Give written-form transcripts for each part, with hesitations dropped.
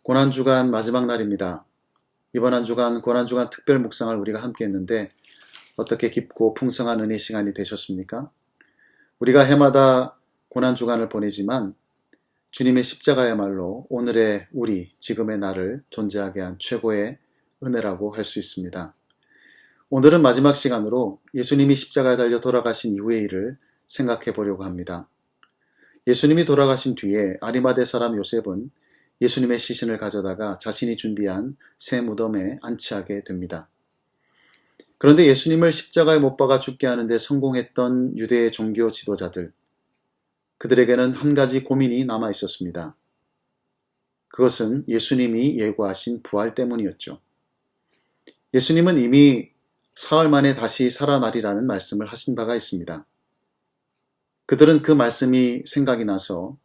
고난주간 마지막 날입니다. 이번 한 주간 고난주간 특별 묵상을 우리가 함께 했는데 어떻게 깊고 풍성한 은혜 시간이 되셨습니까? 우리가 해마다 고난주간을 보내지만 주님의 십자가야말로 오늘의 우리, 지금의 나를 존재하게 한 최고의 은혜라고 할 수 있습니다. 오늘은 마지막 시간으로 예수님이 십자가에 달려 돌아가신 이후의 일을 생각해 보려고 합니다. 예수님이 돌아가신 뒤에 아리마대 사람 요셉은 예수님의 시신을 가져다가 자신이 준비한 새 무덤에 안치하게 됩니다. 그런데 예수님을 십자가에 못 박아 죽게 하는데 성공했던 유대의 종교 지도자들, 그들에게는 한 가지 고민이 남아 있었습니다. 그것은 예수님이 예고하신 부활 때문이었죠. 예수님은 이미 사흘 만에 다시 살아나리라는 말씀을 하신 바가 있습니다. 그들은 그 말씀이 생각이 나서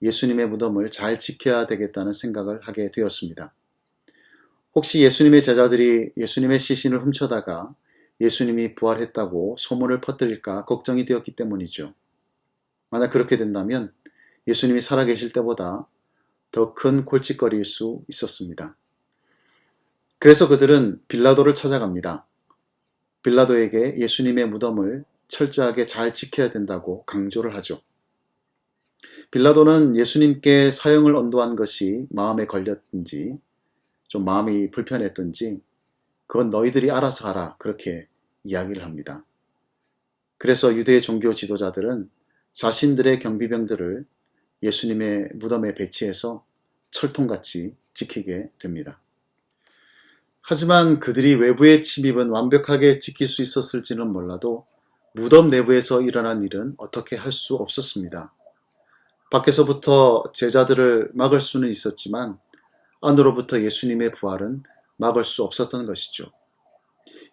예수님의 무덤을 잘 지켜야 되겠다는 생각을 하게 되었습니다. 혹시 예수님의 제자들이 예수님의 시신을 훔쳐다가 예수님이 부활했다고 소문을 퍼뜨릴까 걱정이 되었기 때문이죠. 만약 그렇게 된다면 예수님이 살아계실 때보다 더 큰 골칫거리일 수 있었습니다. 그래서 그들은 빌라도를 찾아갑니다. 빌라도에게 예수님의 무덤을 철저하게 잘 지켜야 된다고 강조를 하죠. 빌라도는 예수님께 사형을 언도한 것이 마음에 걸렸든지 좀 마음이 불편했든지 그건 너희들이 알아서 하라, 그렇게 이야기를 합니다. 그래서 유대의 종교 지도자들은 자신들의 경비병들을 예수님의 무덤에 배치해서 철통같이 지키게 됩니다. 하지만 그들이 외부의 침입은 완벽하게 지킬 수 있었을지는 몰라도 무덤 내부에서 일어난 일은 어떻게 할 수 없었습니다. 밖에서부터 제자들을 막을 수는 있었지만 안으로부터 예수님의 부활은 막을 수 없었던 것이죠.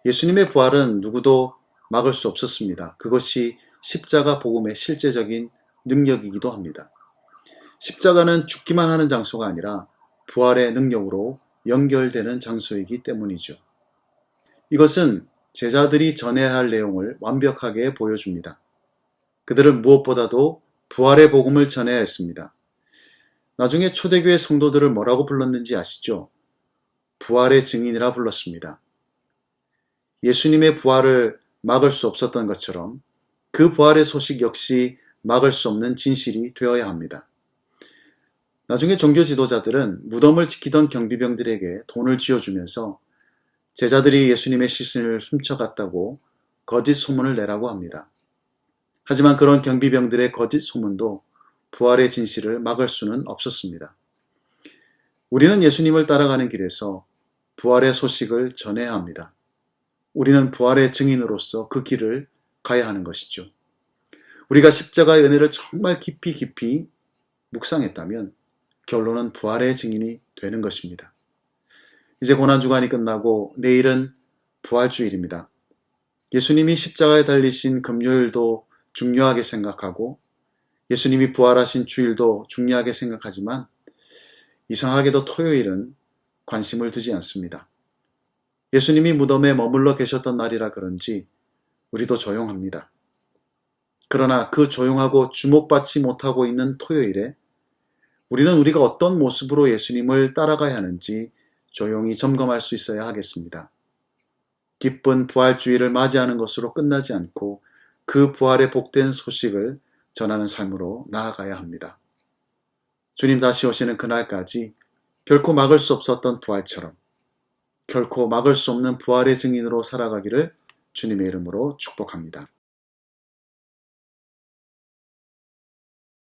예수님의 부활은 누구도 막을 수 없었습니다. 그것이 십자가 복음의 실제적인 능력이기도 합니다. 십자가는 죽기만 하는 장소가 아니라 부활의 능력으로 연결되는 장소이기 때문이죠. 이것은 제자들이 전해야 할 내용을 완벽하게 보여줍니다. 그들은 무엇보다도 부활의 복음을 전해야 했습니다. 나중에 초대교회 성도들을 뭐라고 불렀는지 아시죠? 부활의 증인이라 불렀습니다. 예수님의 부활을 막을 수 없었던 것처럼 그 부활의 소식 역시 막을 수 없는 진실이 되어야 합니다. 나중에 종교 지도자들은 무덤을 지키던 경비병들에게 돈을 쥐어주면서 제자들이 예수님의 시신을 훔쳐갔다고 거짓 소문을 내라고 합니다. 하지만 그런 경비병들의 거짓 소문도 부활의 진실을 막을 수는 없었습니다. 우리는 예수님을 따라가는 길에서 부활의 소식을 전해야 합니다. 우리는 부활의 증인으로서 그 길을 가야 하는 것이죠. 우리가 십자가의 은혜를 정말 깊이 묵상했다면 결론은 부활의 증인이 되는 것입니다. 이제 고난주간이 끝나고 내일은 부활주일입니다. 예수님이 십자가에 달리신 금요일도 중요하게 생각하고 예수님이 부활하신 주일도 중요하게 생각하지만 이상하게도 토요일은 관심을 두지 않습니다. 예수님이 무덤에 머물러 계셨던 날이라 그런지 우리도 조용합니다. 그러나 그 조용하고 주목받지 못하고 있는 토요일에 우리는 우리가 어떤 모습으로 예수님을 따라가야 하는지 조용히 점검할 수 있어야 하겠습니다. 기쁜 부활주의를 맞이하는 것으로 끝나지 않고 그 부활의 복된 소식을 전하는 삶으로 나아가야 합니다. 주님 다시 오시는 그날까지 결코 막을 수 없었던 부활처럼 결코 막을 수 없는 부활의 증인으로 살아가기를 주님의 이름으로 축복합니다.